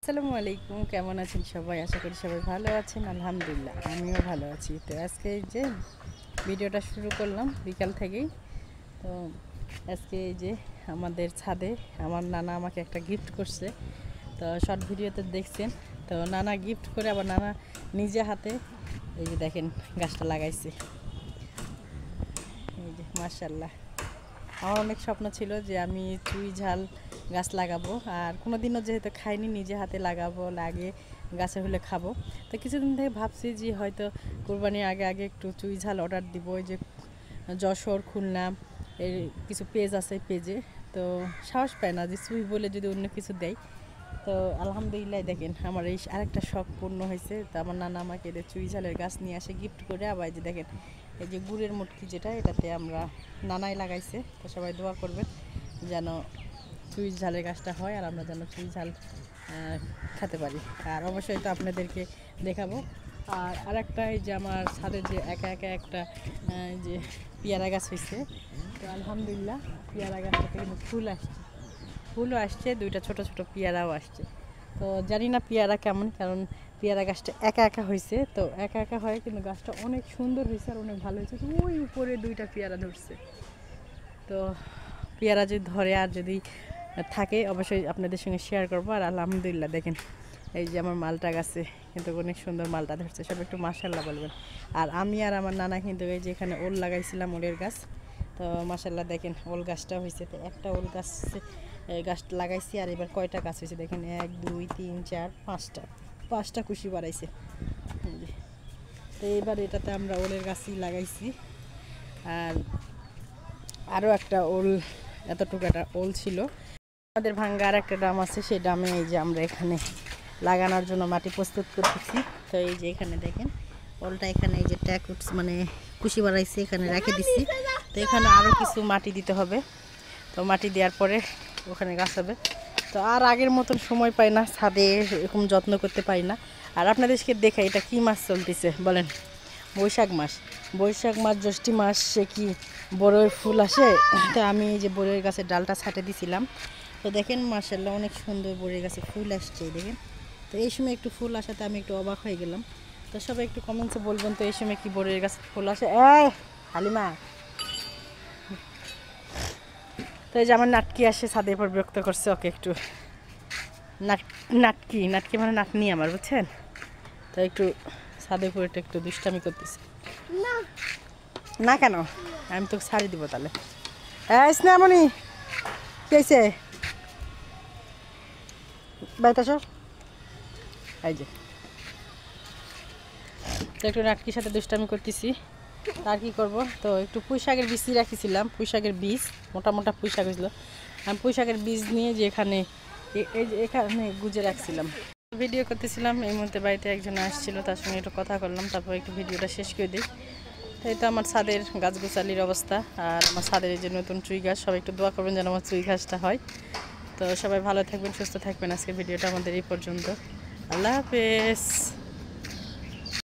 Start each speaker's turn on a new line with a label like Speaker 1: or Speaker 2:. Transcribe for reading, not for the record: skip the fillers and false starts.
Speaker 1: আসসালামু আলাইকুম, কেমন আছেন সবাই? আশা করি সবাই ভালো আছেন। আলহামদুলিল্লাহ আমিও ভালো আছি। তো আজকে এই যে ভিডিওটা শুরু করলাম বিকাল থেকেই। তো আজকে এই যে আমাদের ছাদে আমার নানা আমাকে একটা গিফট করছে। তো শর্ট ভিডিওতে দেখছেন। তো নানা গিফট করে আবার নানা নিজে হাতে এই যে দেখেন গাছটা লাগাইছে। এই যে মাশাআল্লাহ, আমার অনেক স্বপ্ন ছিল যে আমি চুই ঝাল গাছ লাগাবো, আর কোনো দিনও যেহেতু খাইনি নিজে হাতে লাগাবো, লাগিয়ে গাছে হলে খাবো। তো কিছুদিন থেকে ভাবছি যে হয়তো কোরবানির আগে আগে একটু চুই ঝাল অর্ডার দিব। ওই যে যশোর, খুলনা এর কিছু পেজ আছে, পেজে তো সাহস পায় না যে চুই বলে যদি অন্য কিছু দেয়। তো আলহামদুলিল্লাহ দেখেন আমার এই আরেকটা শখ পূর্ণ হয়েছে। তো আমার নানা আমাকে এদের চুই ঝালের গাছ নিয়ে আসে গিফট করে। আবার যে দেখেন এই যে গুড়ের মুটকি যেটা, এটাতে আমরা নানাই লাগাইছে। তো সবাই দোয়া করবেন যেন চুই ঝালের গাছটা হয় আর আমরা যেন চুই ঝাল খেতে পারি। আর অবশ্যই তো আপনাদেরকে দেখাবো। আর আরেকটা এই যে আমার ছাদে যে একা একা একটা যে পেয়ারা গাছ হয়েছে। তো আলহামদুলিল্লাহ পেয়ারা গাছটাতে কিন্তু ফুলও আসছে, দুইটা ছোট ছোট পেয়ারাও আসছে। তো জানি না পেয়ারা কেমন, কারণ পেয়ারা গাছটা একা একা হয়েছে। তো একা একা হয় কিন্তু গাছটা অনেক সুন্দর হয়েছে আর অনেক ভালো হয়েছে। তো ওই উপরে দুইটা পেয়ারা ধরছে। তো পেয়ারা যদি ধরে আর যদি থাকে অবশ্যই আপনাদের সঙ্গে শেয়ার করবো। আর আলহামদুলিল্লাহ দেখেন এই যে আমার মালটা গাছে কিন্তু অনেক সুন্দর মালটা ধরছে। সব একটু মাশাল্লাহ বলবেন। আর আমি আর আমার নানা কিন্তু এই যে এখানে ওল লাগাইছিলাম, ওলের গাছ। তো মাশাল্লাহ দেখেন ওল গাছটা হয়েছে। তো একটা ওল গাছ লাগাইছি, আর এবার কয়টা গাছ হয়েছে দেখেন, 1 2 3 4 5টা কুশি বাড়াইছে। তো এবার এটাতে আমরা ওলের গাছই লাগাইছি। আর আরও একটা ওল, এতটুকু একটা ওল ছিল। আমাদের ভাঙ্গা আর একটা ড্রাম আছে, সেই ড্রামে এই যে আমরা এখানে লাগানোর জন্য মাটি প্রস্তুত করতেছি। তো এই যে এখানে দেখেন ওলটা, এখানে এই যে ট্যাকুটস মানে কুশি বাড়াইছে, এখানে রেখে দিচ্ছি। তো এখানে আরও কিছু মাটি দিতে হবে। তো মাটি দেওয়ার পরে ওখানে গাছ হবে। তো আর আগের মতন সময় পাই না, ছাদে এরকম যত্ন করতে পারি না। আর আপনাদেরকে দেখে এটা কি মাস চলতেছে বলেন? বৈশাখ মাস। বৈশাখ মাস, জ্যৈষ্ঠী মাস সে কি বড়ের ফুল আসে। তো আমি এই যে বড়ের গাছের ডালটা ছাটে দিছিলাম। তো দেখেন মাশাআল্লাহ অনেক সুন্দর বড়ের গাছে ফুল আসছে দেখেন। তো এই সময় একটু ফুল আসাতে আমি একটু অবাক হয়ে গেলাম। তো সবাই একটু কমেন্টসে বলবেন তো এই সময় কি বড়ের গাছে ফুল আসে। হালিমা, তো এই যে আমার নাটকি আসে ছাদের পর বিরক্ত করছে, ওকে একটু নাটকি মানে নাতনি আমার, বুঝছেন? তো একটু ছাদের উপর একটু দুষ্টামি করতেছে। না কেন, আমি তোকে ছাড়ি দিব তাহলে। স্নেহামণি কি হয়েছে? বাড়িতে আসো। এই যে তো একটু নাটকির সাথে দুষ্টামি করতেছি। আর কি করব, তো একটু পুঁই শাকের বীজ রাখিছিলাম, পুঁই শাকের বীজ মোটা মোটা পুঁই শাক হয়েছিল। আমি পুঁই শাকের বীজ নিয়ে যে এখানে এখানে গুজে রাখছিলাম, ভিডিও করতেছিলাম। এই মুহূর্তে বাড়িতে একজন আসছিল, তার সঙ্গে একটু কথা করলাম, তারপর একটু ভিডিওটা শেষ করে দিই। তো এই তো আমার ছাদের গাছগুছালির অবস্থা। আর আমার ছাদের এই যে নতুন চুই গাছ, সবাই একটু দোয়া করবেন যেন আমার চুই গাছটা হয়। তো সবাই ভালো থাকবেন, সুস্থ থাকবেন। আজকের ভিডিওটা আমাদের এই পর্যন্ত। আল্লাহ হাফেজ।